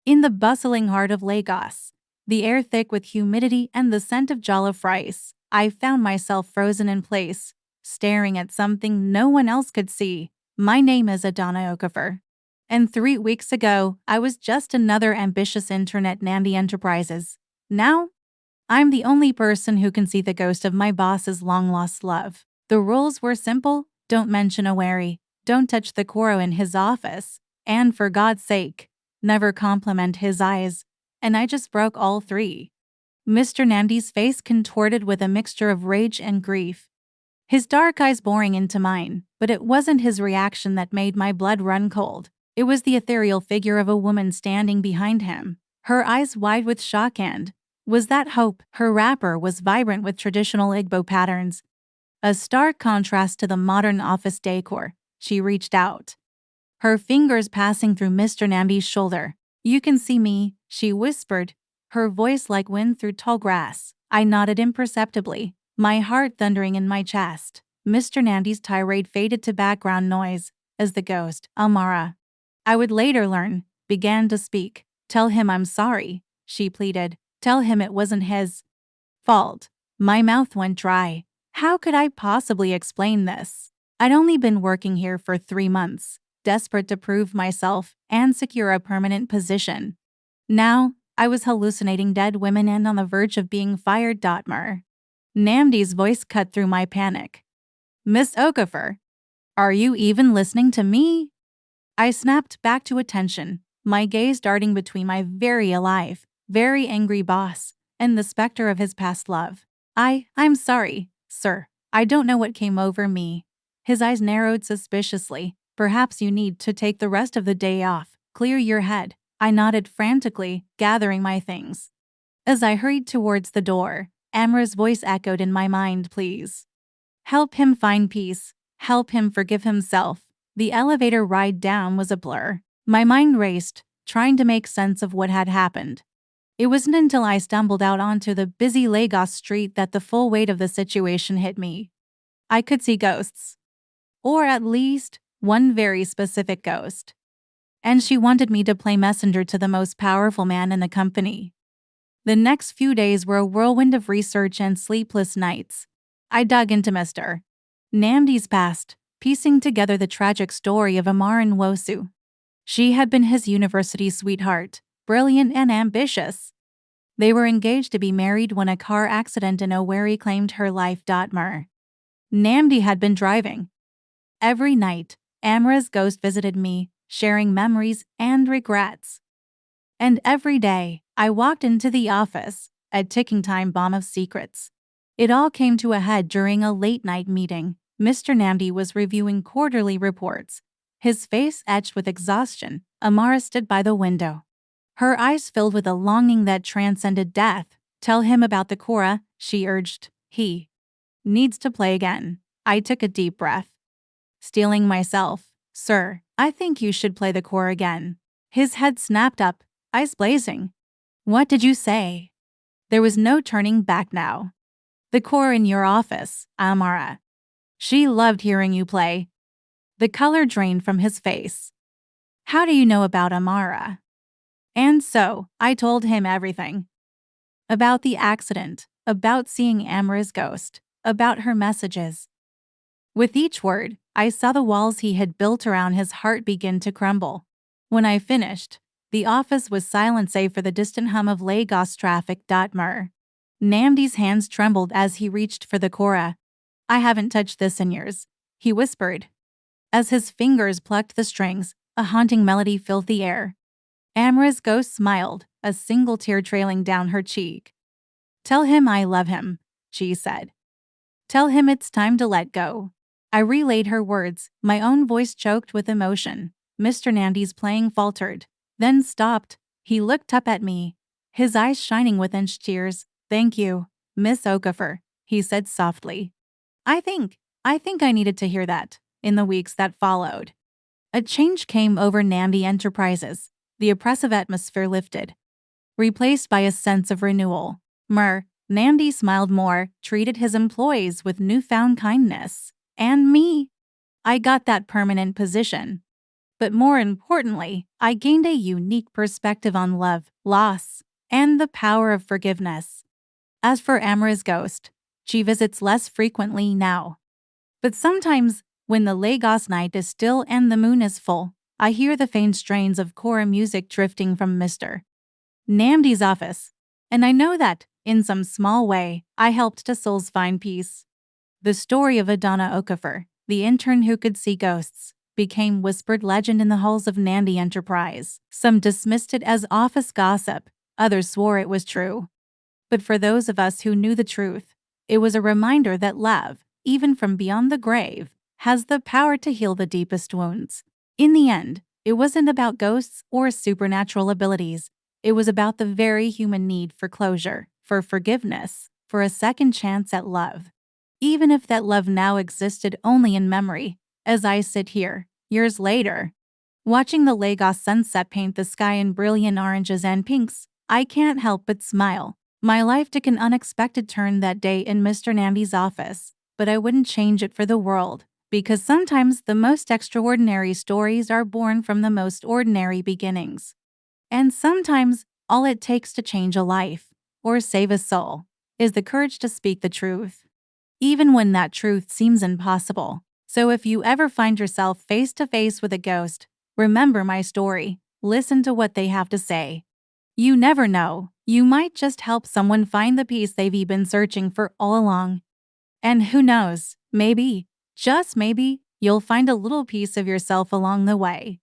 In the bustling heart of Lagos, the air thick with humidity and the scent of jollof rice, I found myself frozen in place, staring at something no one else could see. My name is Adana Okafor. And 3 weeks ago, I was just another ambitious intern at Nnamdi Enterprises. Now, I'm the only person who can see the ghost of my boss's long-lost love. The rules were simple: don't mention Owerri, don't touch the Koro in his office, and for God's sake, never compliment his eyes. And I just broke all three. Mr. Nnamdi's face contorted with a mixture of rage and grief, his dark eyes boring into mine, but it wasn't his reaction that made my blood run cold. It was the ethereal figure of a woman standing behind him, her eyes wide with shock and, was that hope? Her wrapper was vibrant with traditional Igbo patterns, a stark contrast to the modern office decor. She reached out, her fingers passing through Mr. Nnamdi's shoulder. "You can see me," she whispered, her voice like wind through tall grass. I nodded imperceptibly, my heart thundering in my chest. Mr. Nnamdi's tirade faded to background noise as the ghost, Amara, I would later learn, began to speak. "Tell him I'm sorry," she pleaded. "Tell him it wasn't his fault." My mouth went dry. How could I possibly explain this? I'd only been working here for 3 months, desperate to prove myself and secure a permanent position. Now, I was hallucinating dead women and on the verge of being fired. Nnamdi's voice cut through my panic. "Miss Okafor, are you even listening to me?" I snapped back to attention, my gaze darting between my very alive, very angry boss and the specter of his past love. I'm sorry, sir. I don't know what came over me." His eyes narrowed suspiciously. "Perhaps you need to take the rest of the day off. Clear your head." I nodded frantically, gathering my things. As I hurried towards the door, Amra's voice echoed in my mind, "Please. Help him find peace. Help him forgive himself." The elevator ride down was a blur. My mind raced, trying to make sense of what had happened. It wasn't until I stumbled out onto the busy Lagos street that the full weight of the situation hit me. I could see ghosts. Or at least, one very specific ghost. And she wanted me to play messenger to the most powerful man in the company. The next few days were a whirlwind of research and sleepless nights. I dug into Mr. Nnamdi's past, piecing together the tragic story of Amar Nwosu. She had been his university sweetheart, brilliant and ambitious. They were engaged to be married when a car accident in Owerri claimed her life. Nnamdi had been driving. Every night, Amra's ghost visited me, sharing memories and regrets. And every day, I walked into the office, a ticking time bomb of secrets. It all came to a head during a late-night meeting. Mr. Nnamdi was reviewing quarterly reports, his face etched with exhaustion. Amara stood by the window, her eyes filled with a longing that transcended death. "Tell him about the Kora," she urged. "He needs to play again." I took a deep breath, steeling myself. "Sir, I think you should play the Kora again." His head snapped up, eyes blazing. "What did you say?" There was no turning back now. "The Kora in your office, Amara. She loved hearing you play." The color drained from his face. "How do you know about Amara?" And so, I told him everything. About the accident, about seeing Amara's ghost, about her messages. With each word, I saw the walls he had built around his heart begin to crumble. When I finished, the office was silent save for the distant hum of Lagos traffic. Nnamdi's hands trembled as he reached for the Kora. "I haven't touched this in years," he whispered. As his fingers plucked the strings, a haunting melody filled the air. Amra's ghost smiled, a single tear trailing down her cheek. "Tell him I love him," she said. "Tell him it's time to let go." I relayed her words, my own voice choked with emotion. Mr. Nnamdi's playing faltered, then stopped. He looked up at me, his eyes shining with tears. "Thank you, Miss Okafor," he said softly. I think I needed to hear that. In the weeks that followed, a change came over Nnamdi Enterprises. The oppressive atmosphere lifted, replaced by a sense of renewal. Nnamdi smiled more, treated his employees with newfound kindness. And me? I got that permanent position. But more importantly, I gained a unique perspective on love, loss, and the power of forgiveness. As for Amara's ghost, she visits less frequently now. But sometimes, when the Lagos night is still and the moon is full, I hear the faint strains of kora music drifting from Mr. Nnamdi's office. And I know that, in some small way, I helped to souls find peace. The story of Adana Okafor, the intern who could see ghosts, became whispered legend in the halls of Nnamdi Enterprise. Some dismissed it as office gossip, others swore it was true. But for those of us who knew the truth, it was a reminder that love, even from beyond the grave, has the power to heal the deepest wounds. In the end, it wasn't about ghosts or supernatural abilities. It was about the very human need for closure, for forgiveness, for a second chance at love. Even if that love now existed only in memory, as I sit here, years later, watching the Lagos sunset paint the sky in brilliant oranges and pinks, I can't help but smile. My life took an unexpected turn that day in Mr. Nnamdi's office, but I wouldn't change it for the world, because sometimes the most extraordinary stories are born from the most ordinary beginnings. And sometimes, all it takes to change a life, or save a soul, is the courage to speak the truth, even when that truth seems impossible. So if you ever find yourself face to face with a ghost, remember my story, listen to what they have to say. You never know, you might just help someone find the peace they've been searching for all along. And who knows, maybe, just maybe, you'll find a little piece of yourself along the way.